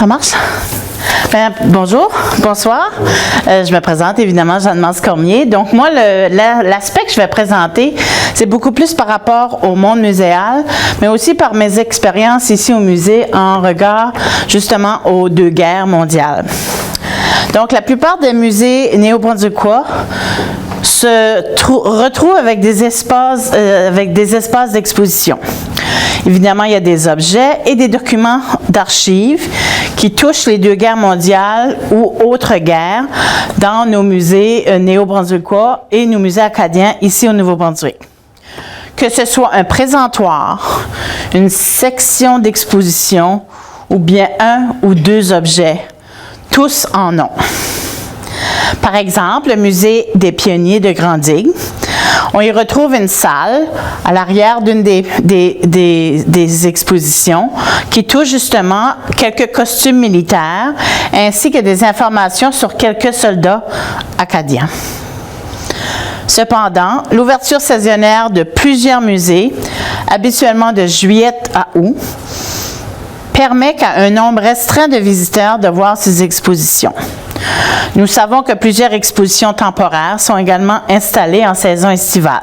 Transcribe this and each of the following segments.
Ça marche? Bonjour, bonsoir. Je me présente évidemment, Jeanne-Mance Cormier. Donc moi, l'aspect que je vais présenter, c'est beaucoup plus par rapport au monde muséal, mais aussi par mes expériences ici au musée en regard justement aux deux guerres mondiales. Donc la plupart des musées néo-brunswickois se retrouvent avec des espaces d'exposition. Évidemment, il y a des objets et des documents d'archives qui touchent les deux guerres mondiales ou autres guerres dans nos musées néo-brunswickois et nos musées acadiens ici au Nouveau-Brunswick. Que ce soit un présentoir, une section d'exposition ou bien un ou deux objets, tous en ont. Par exemple, le musée des pionniers de Grand-Digue. On y retrouve une salle à l'arrière d'une des expositions qui touche justement quelques costumes militaires ainsi que des informations sur quelques soldats acadiens. Cependant, l'ouverture saisonnière de plusieurs musées, habituellement de juillet à août, permet qu'à un nombre restreint de visiteurs de voir ces expositions. Nous savons que plusieurs expositions temporaires sont également installées en saison estivale,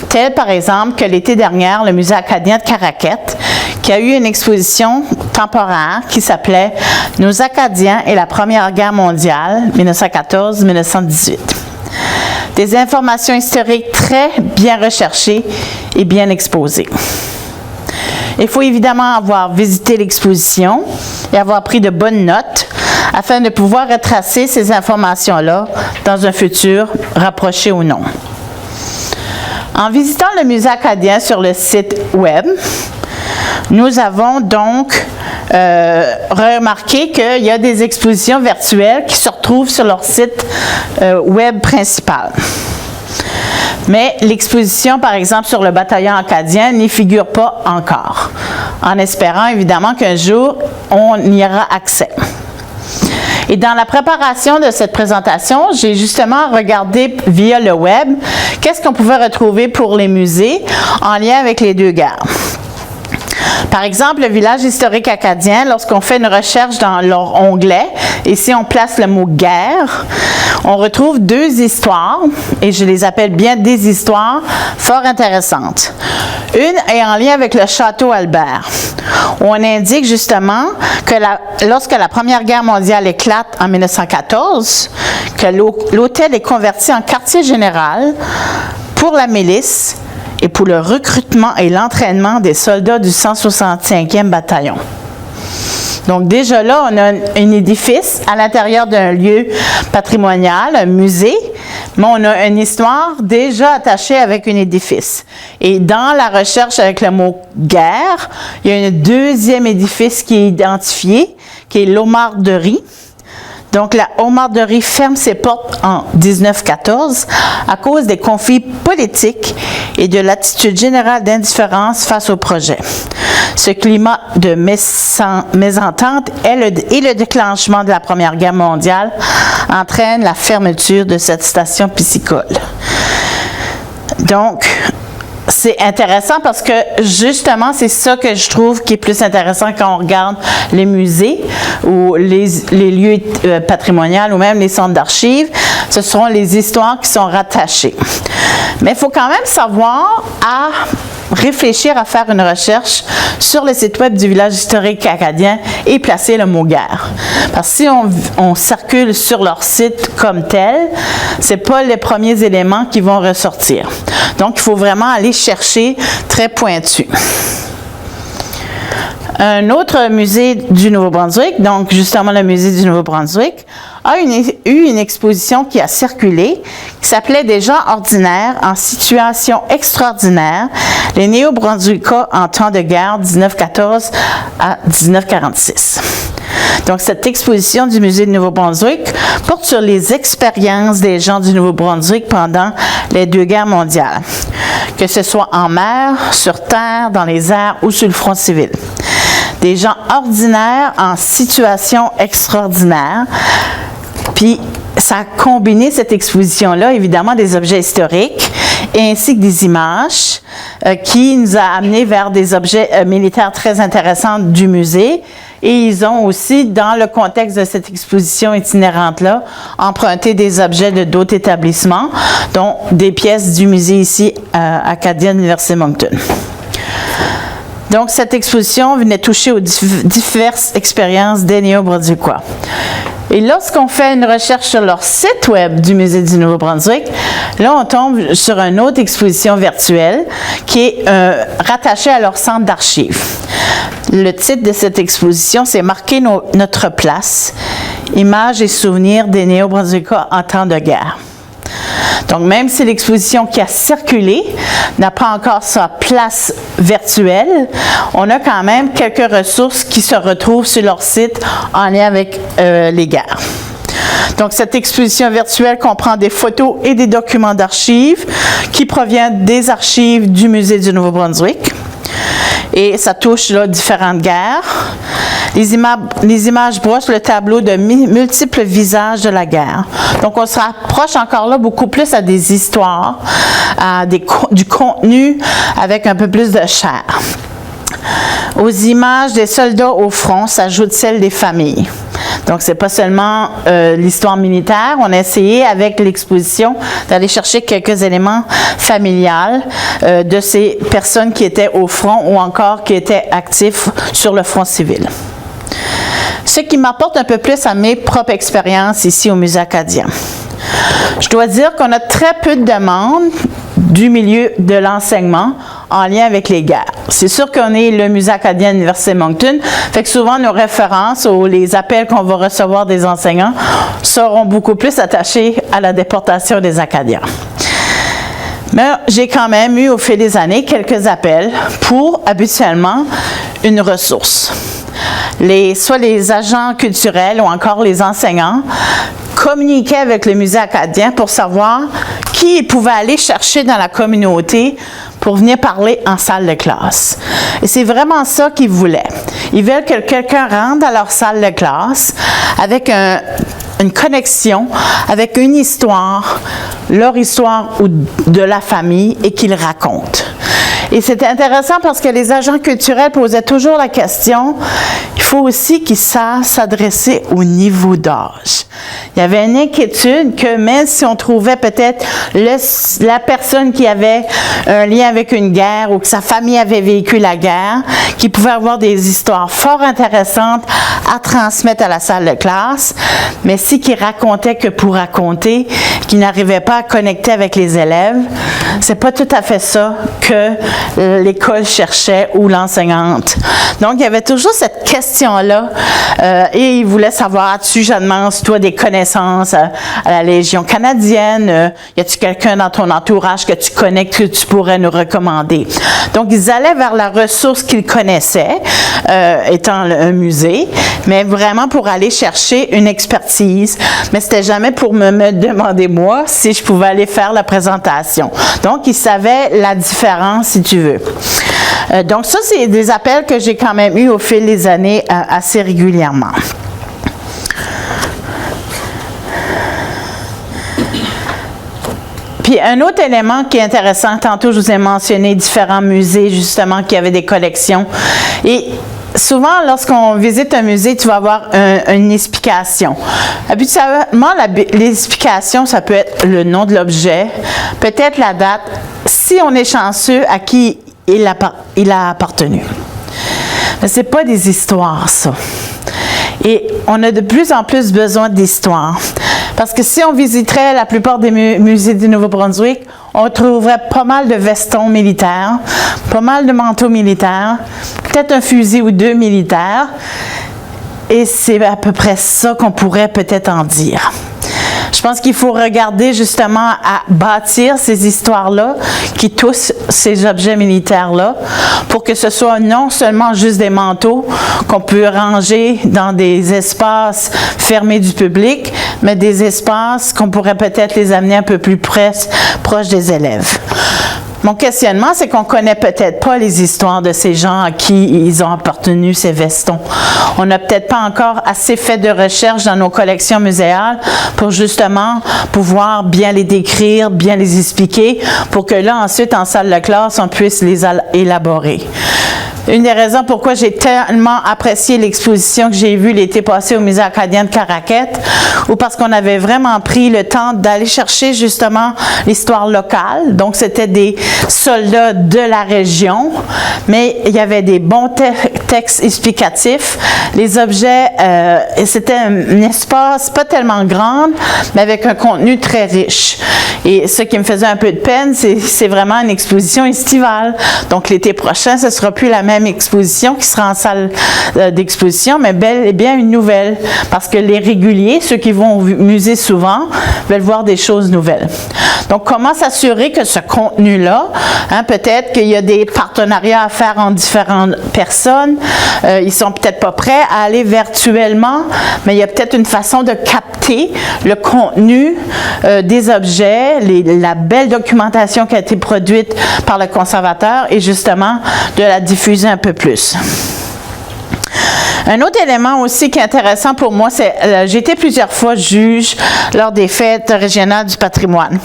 telles par exemple que l'été dernier, le Musée acadien de Caraquette, qui a eu une exposition temporaire qui s'appelait « Nos Acadiens et la Première Guerre mondiale, 1914-1918 ». Des informations historiques très bien recherchées et bien exposées. Il faut évidemment avoir visité l'exposition et avoir pris de bonnes notes afin de pouvoir retracer ces informations-là dans un futur rapproché ou non. En visitant le musée acadien sur le site web, nous avons donc remarqué qu'il y a des expositions virtuelles qui se retrouvent sur leur site web principal. Mais l'exposition, par exemple, sur le bataillon acadien n'y figure pas encore, en espérant évidemment qu'un jour, on y aura accès. Et dans la préparation de cette présentation, j'ai justement regardé via le web qu'est-ce qu'on pouvait retrouver pour les musées en lien avec les deux guerres. Par exemple, le village historique acadien, lorsqu'on fait une recherche dans leur onglet, et si on place le mot « guerre », on retrouve deux histoires, et je les appelle bien des histoires fort intéressantes. Une est en lien avec le château Albert, où on indique justement que lorsque la Première Guerre mondiale éclate en 1914, que l'hôtel est converti en quartier général pour la milice et pour le recrutement et l'entraînement des soldats du 165e bataillon. Donc déjà là, on a un édifice à l'intérieur d'un lieu patrimonial, un musée, mais on a une histoire déjà attachée avec un édifice. Et dans la recherche avec le mot « guerre », il y a un deuxième édifice qui est identifié, qui est l'Aumônerie. Donc, la Aumônerie ferme ses portes en 1914 à cause des conflits politiques et de l'attitude générale d'indifférence face au projet. Ce climat de mésentente et le déclenchement de la Première Guerre mondiale entraînent la fermeture de cette station piscicole. Donc, c'est intéressant parce que justement, c'est ça que je trouve qui est plus intéressant quand on regarde les musées ou les lieux patrimoniaux ou même les centres d'archives. Ce sont les histoires qui sont rattachées. Mais il faut quand même savoir réfléchir à faire une recherche sur le site web du village historique acadien et placer le mot « guerre ». Parce que si on circule sur leur site comme tel, ce n'est pas les premiers éléments qui vont ressortir. Donc, il faut vraiment aller chercher très pointu. Un autre musée du Nouveau-Brunswick, donc justement le musée du Nouveau-Brunswick, a eu une exposition qui a circulé, qui s'appelait « Des gens ordinaires en situation extraordinaire, les Néo-Brunswickois en temps de guerre 1914 à 1946 ». Donc, cette exposition du musée du Nouveau-Brunswick porte sur les expériences des gens du Nouveau-Brunswick pendant les deux guerres mondiales, que ce soit en mer, sur terre, dans les airs ou sur le front civil. Des gens ordinaires en situation extraordinaire. Puis, ça a combiné cette exposition-là, évidemment, des objets historiques ainsi que des images qui nous a amenés vers des objets militaires très intéressants du musée Et ils ont aussi, dans le contexte de cette exposition itinérante-là, emprunté des objets de d'autres établissements, dont des pièces du musée ici acadien de l'Université Moncton. Donc, cette exposition venait toucher aux diverses expériences des Néo-Brunswickois. Et lorsqu'on fait une recherche sur leur site web du Musée du Nouveau-Brunswick, là, on tombe sur une autre exposition virtuelle qui est rattachée à leur centre d'archives. Le titre de cette exposition, c'est « Marquer notre place, images et souvenirs des Néo-Brunswickois en temps de guerre ». Donc, même si l'exposition qui a circulé n'a pas encore sa place virtuelle, on a quand même quelques ressources qui se retrouvent sur leur site en lien avec les guerres. Donc, cette exposition virtuelle comprend des photos et des documents d'archives qui proviennent des archives du Musée du Nouveau-Brunswick. Et ça touche là différentes guerres. Les images brossent le tableau de multiples visages de la guerre. Donc, on se rapproche encore là beaucoup plus à des histoires, du contenu avec un peu plus de chair. Aux images des soldats au front s'ajoute celle des familles. Donc, c'est pas seulement l'histoire militaire. On a essayé, avec l'exposition, d'aller chercher quelques éléments familiales de ces personnes qui étaient au front ou encore qui étaient actifs sur le front civil. Ce qui m'apporte un peu plus à mes propres expériences ici au Musée acadien. Je dois dire qu'on a très peu de demandes du milieu de l'enseignement en lien avec les guerres. C'est sûr qu'on est le Musée acadien de l'Université Moncton, fait que souvent nos références ou les appels qu'on va recevoir des enseignants seront beaucoup plus attachés à la déportation des Acadiens. Mais j'ai quand même eu au fil des années quelques appels pour habituellement une ressource. Soit les agents culturels ou encore les enseignants communiquaient avec le Musée acadien pour savoir qui ils pouvaient aller chercher dans la communauté pour venir parler en salle de classe. Et c'est vraiment ça qu'ils voulaient. Ils veulent que quelqu'un rentre dans leur salle de classe avec une connexion, avec une histoire, leur histoire ou de la famille, et qu'ils racontent. Et c'était intéressant parce que les agents culturels posaient toujours la question, il faut aussi qu'ils savent s'adresser au niveau d'âge. Il y avait une inquiétude que même si on trouvait peut-être la personne qui avait un lien avec une guerre ou que sa famille avait vécu la guerre, qui pouvait avoir des histoires fort intéressantes à transmettre à la salle de classe, mais si qu'il racontait que pour raconter, qu'il n'arrivait pas à connecter avec les élèves, c'est pas tout à fait ça que l'école cherchait ou l'enseignante. Donc, il y avait toujours cette question-là et il voulait savoir, as-tu, Jeanne-Mance, toi, des connaissances à la Légion canadienne? Y a-tu quelqu'un dans ton entourage que tu connais que tu pourrais nous recommander? Donc, ils allaient vers la ressource qu'ils connaissaient, étant un musée, mais vraiment pour aller chercher une expertise. Mais c'était jamais pour me demander, moi, si je pouvais aller faire la présentation. Donc, ils savaient la différence, si tu veux. Donc, ça, c'est des appels que j'ai quand même eus au fil des années assez régulièrement. Puis, un autre élément qui est intéressant, tantôt, je vous ai mentionné différents musées, justement, qui avaient des collections. Et souvent, lorsqu'on visite un musée, tu vas avoir une explication. Habituellement, l'explication, ça peut être le nom de l'objet, peut-être la date, si on est chanceux, à qui il a appartenu. Mais ce n'est pas des histoires, ça. Et on a de plus en plus besoin d'histoires. Parce que si on visiterait la plupart des musées du Nouveau-Brunswick, on trouverait pas mal de vestons militaires, pas mal de manteaux militaires, peut-être un fusil ou deux militaires. Et c'est à peu près ça qu'on pourrait peut-être en dire. Je pense qu'il faut regarder justement à bâtir ces histoires-là qui touchent ces objets militaires-là pour que ce soit non seulement juste des manteaux qu'on peut ranger dans des espaces fermés du public, mais des espaces qu'on pourrait peut-être les amener un peu plus proches des élèves. Mon questionnement, c'est qu'on ne connaît peut-être pas les histoires de ces gens à qui ils ont appartenu, ces vestons. On n'a peut-être pas encore assez fait de recherche dans nos collections muséales pour justement pouvoir bien les décrire, bien les expliquer, pour que là, ensuite, en salle de classe, on puisse les élaborer. une des raisons pourquoi j'ai tellement apprécié l'exposition que j'ai vue l'été passé au Musée acadien de Caraquette, ou parce qu'on avait vraiment pris le temps d'aller chercher justement l'histoire locale. Donc, c'était des soldats de la région, mais il y avait des bons textes explicatifs. Les objets, c'était un espace pas tellement grand, mais avec un contenu très riche. Et ce qui me faisait un peu de peine, c'est vraiment une exposition estivale. Donc, l'été prochain, ce ne sera plus la même exposition qui sera en salle d'exposition, mais bel et bien une nouvelle. Parce que les réguliers, ceux qui vont au musée souvent, veulent voir des choses nouvelles. Donc, comment s'assurer que ce contenu-là, peut-être qu'il y a des partenariats à faire entre différentes personnes, ils sont peut-être pas prêts à aller virtuellement, mais il y a peut-être une façon de capter le contenu des objets, la belle documentation qui a été produite par le conservateur et justement de la diffuser un peu plus. Un autre élément aussi qui est intéressant pour moi, c'est j'ai été plusieurs fois juge lors des fêtes régionales du patrimoine.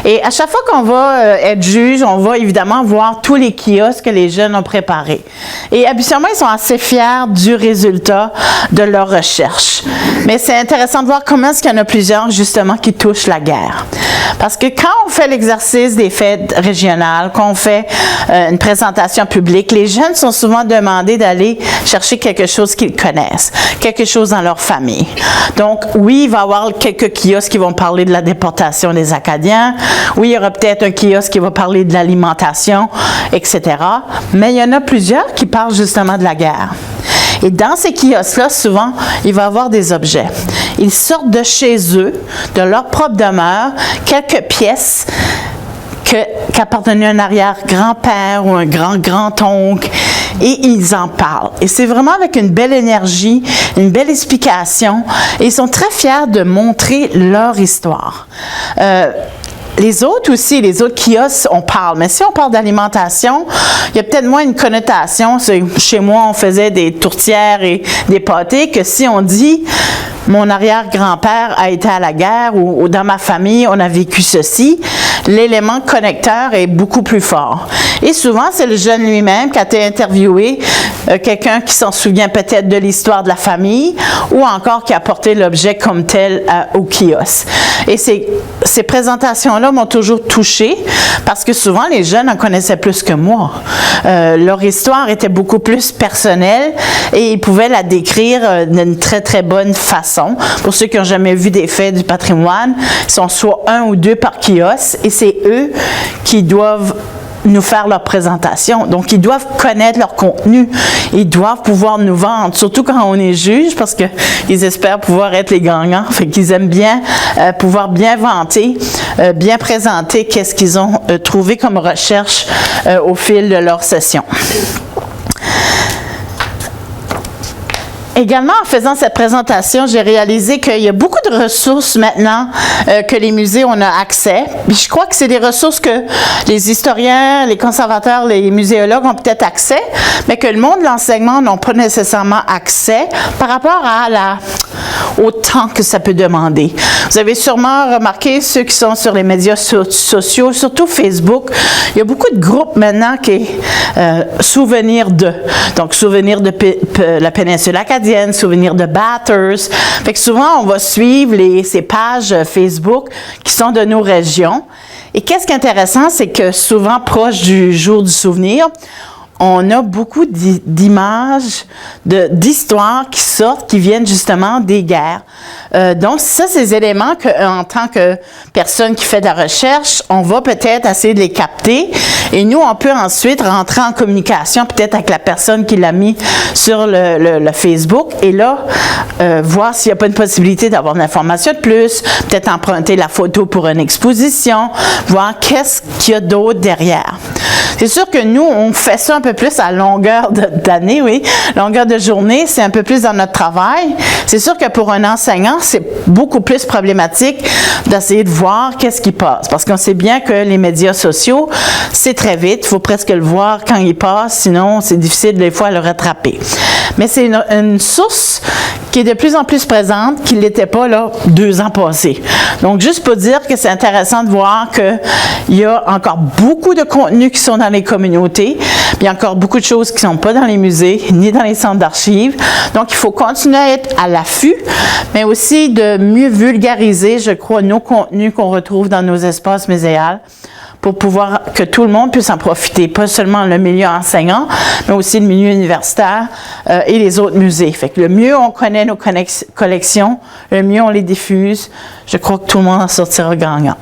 Et à chaque fois qu'on va être juge, on va évidemment voir tous les kiosques que les jeunes ont préparés. Et habituellement, ils sont assez fiers du résultat de leur recherche. Mais c'est intéressant de voir comment est-ce qu'il y en a plusieurs, justement, qui touchent la guerre. Parce que quand on fait l'exercice des fêtes régionales, quand on fait une présentation publique, les jeunes sont souvent demandés d'aller chercher quelque chose qu'ils connaissent, quelque chose dans leur famille. Donc, oui, il va y avoir quelques kiosques qui vont parler de la déportation des Acadiens. Oui, il y aura peut-être un kiosque qui va parler de l'alimentation, etc. Mais il y en a plusieurs qui parlent justement de la guerre. Et dans ces kiosques-là, souvent, il va y avoir des objets. Ils sortent de chez eux, de leur propre demeure, quelques pièces qu'appartenaient à un arrière-grand-père ou un grand-grand-oncle, et ils en parlent. Et c'est vraiment avec une belle énergie, une belle explication, et ils sont très fiers de montrer leur histoire. Les autres aussi, les autres kiosques, on parle. Mais si on parle d'alimentation, il y a peut-être moins une connotation. Chez moi, on faisait des tourtières et des pâtés que si on dit « mon arrière-grand-père a été à la guerre » ou « dans ma famille, on a vécu ceci », l'élément connecteur est beaucoup plus fort. Et souvent, c'est le jeune lui-même qui a été interviewé, quelqu'un qui s'en souvient peut-être de l'histoire de la famille ou encore qui a porté l'objet comme tel au kiosque. Et ces présentations-là m'ont toujours touchée parce que souvent, les jeunes en connaissaient plus que moi. Leur histoire était beaucoup plus personnelle et ils pouvaient la décrire d'une très, très bonne façon. Pour ceux qui n'ont jamais vu des fêtes du patrimoine, ils sont soit 1 ou 2 par kiosque et c'est eux qui doivent nous faire leur présentation. Donc, ils doivent connaître leur contenu. Ils doivent pouvoir nous vendre, surtout quand on est juge, parce qu'ils espèrent pouvoir être les gagnants. Fait qu'ils aiment bien pouvoir bien vanter, bien présenter qu'est-ce qu'ils ont trouvé comme recherche au fil de leur session. Également, en faisant cette présentation, j'ai réalisé qu'il y a beaucoup de ressources maintenant que les musées ont accès. Puis je crois que c'est des ressources que les historiens, les conservateurs, les muséologues ont peut-être accès, mais que le monde de l'enseignement n'ont pas nécessairement accès par rapport au temps que ça peut demander. Vous avez sûrement remarqué, ceux qui sont sur les médias sociaux, surtout Facebook, il y a beaucoup de groupes maintenant qui souvenirs de. Donc, souvenirs de la péninsule acadienne, souvenirs de Bathurst. Fait que souvent, on va suivre ces pages Facebook qui sont de nos régions. Et qu'est-ce qui est intéressant, c'est que souvent, proche du jour du souvenir, on a beaucoup d'images, d'histoires qui sortent, qui viennent justement des guerres. Donc, ça, ces éléments qu'en tant que personne qui fait de la recherche, on va peut-être essayer de les capter. Et nous, on peut ensuite rentrer en communication peut-être avec la personne qui l'a mis sur le Facebook. Et là, voir s'il n'y a pas une possibilité d'avoir de l'information de plus, peut-être emprunter la photo pour une exposition, voir qu'est-ce qu'il y a d'autre derrière. C'est sûr que nous, on fait ça un peu plus à longueur d'année, oui, longueur de journée, c'est un peu plus dans notre travail. C'est sûr que pour un enseignant, c'est beaucoup plus problématique d'essayer de voir qu'est-ce qui passe. Parce qu'on sait bien que les médias sociaux, c'est très vite, il faut presque le voir quand il passe, sinon c'est difficile des fois à le rattraper. Mais c'est une source qui est de plus en plus présente, qui ne l'était pas là 2 ans passés. Donc, juste pour dire que c'est intéressant de voir qu'il y a encore beaucoup de contenus qui sont dans les communautés, puis il y a encore beaucoup de choses qui ne sont pas dans les musées, ni dans les centres d'archives. Donc, il faut continuer à être à l'affût, mais aussi de mieux vulgariser, je crois, nos contenus qu'on retrouve dans nos espaces muséals, pour pouvoir que tout le monde puisse en profiter, pas seulement le milieu enseignant, mais aussi le milieu universitaire et les autres musées. Fait que le mieux on connaît nos collections, le mieux on les diffuse, je crois que tout le monde en sortira gagnant.